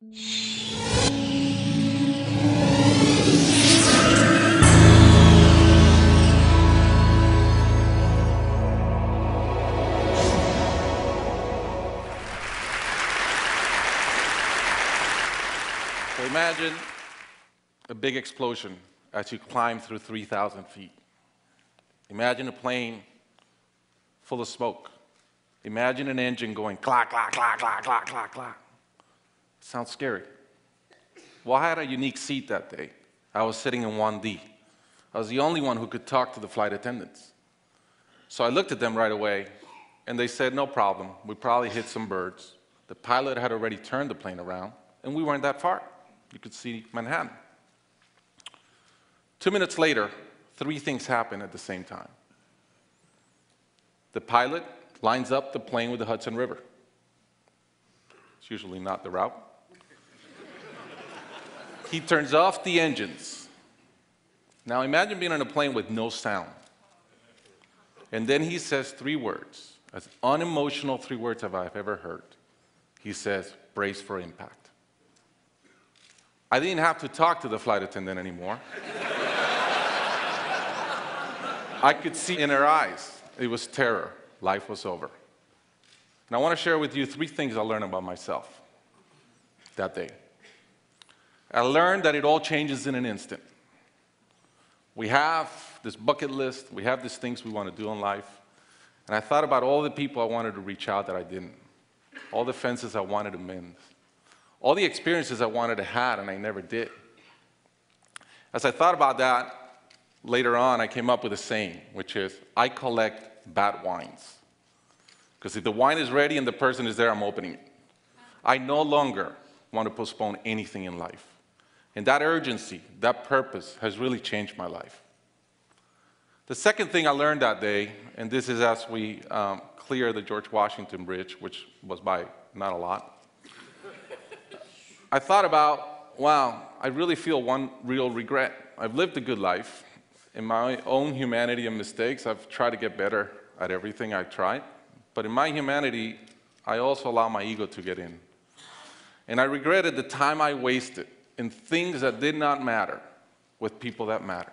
So imagine a big explosion as you climb through 3,000 feet. Imagine a plane full of smoke. Imagine an engine going clack, clack, clack, clack, clack, clack, clack. Sounds scary. Well, I had a unique seat that day. I was sitting in 1D. I was the only one who could talk to the flight attendants. So I looked at them right away, and they said, no problem. We probably hit some birds. The pilot had already turned the plane around, and we weren't that far. You could see Manhattan. 2 minutes later, 3 things happen at the same time. The pilot lines up the plane with the Hudson River. It's usually not the route. He turns off the engines. Now imagine being on a plane with no sound. And then he says 3 words, as unemotional 3 words as I've ever heard. He says, brace for impact. I didn't have to talk to the flight attendant anymore. I could see in her eyes, it was terror. Life was over. And I want to share with you 3 things I learned about myself that day. I learned that it all changes in an instant. We have this bucket list, we have these things we want to do in life, and I thought about all the people I wanted to reach out that I didn't, all the fences I wanted to mend, all the experiences I wanted to have and I never did. As I thought about that, later on I came up with a saying, which is, I collect bad wines. Because if the wine is ready and the person is there, I'm opening it. I no longer want to postpone anything in life. And that urgency, that purpose has really changed my life. The second thing I learned that day, and this is as we clear the George Washington Bridge, which was by not a lot, I thought about, wow, I really feel one real regret. I've lived a good life. In my own humanity and mistakes, I've tried to get better at everything I tried. But in my humanity, I also allow my ego to get in. And I regretted the time I wasted in things that did not matter with people that matter.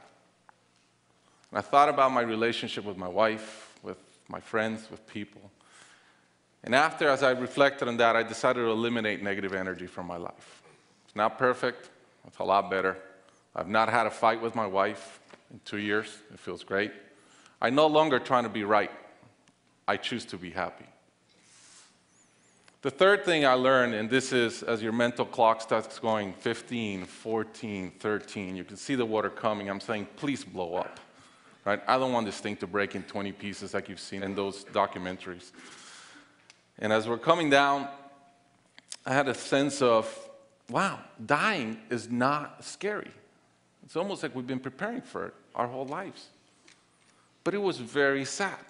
And I thought about my relationship with my wife, with my friends, with people. And after, as I reflected on that, I decided to eliminate negative energy from my life. It's not perfect. It's a lot better. I've not had a fight with my wife in 2 years. It feels great. I'm no longer trying to be right. I choose to be happy. The third thing I learned, and this is as your mental clock starts going 15, 14, 13, you can see the water coming. I'm saying, please blow up. Right? I don't want this thing to break in 20 pieces like you've seen in those documentaries. And as we're coming down, I had a sense of, wow, dying is not scary. It's almost like we've been preparing for it our whole lives. But it was very sad.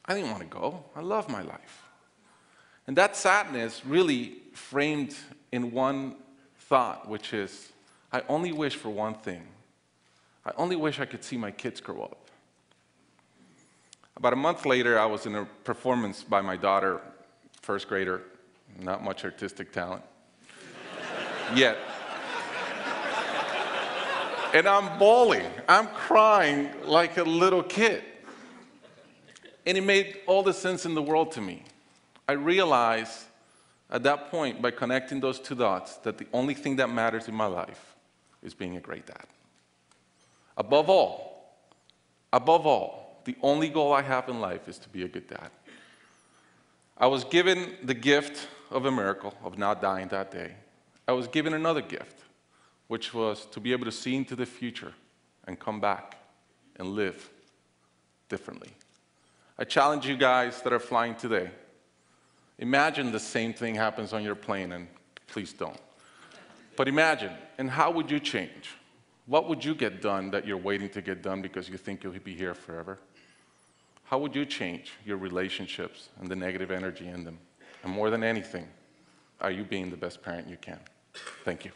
I didn't want to go. I love my life. And that sadness really framed in one thought, which is, I only wish for one thing. I only wish I could see my kids grow up. About a month later, I was in a performance by my daughter, first grader, not much artistic talent, yet. And I'm bawling, I'm crying like a little kid. And it made all the sense in the world to me. I realized at that point, by connecting those 2 dots, that the only thing that matters in my life is being a great dad. Above all, the only goal I have in life is to be a good dad. I was given the gift of a miracle of not dying that day. I was given another gift, which was to be able to see into the future and come back and live differently. I challenge you guys that are flying today. Imagine the same thing happens on your plane, and please don't. But imagine, and how would you change? What would you get done that you're waiting to get done because you think you'll be here forever? How would you change your relationships and the negative energy in them? And more than anything, are you being the best parent you can? Thank you.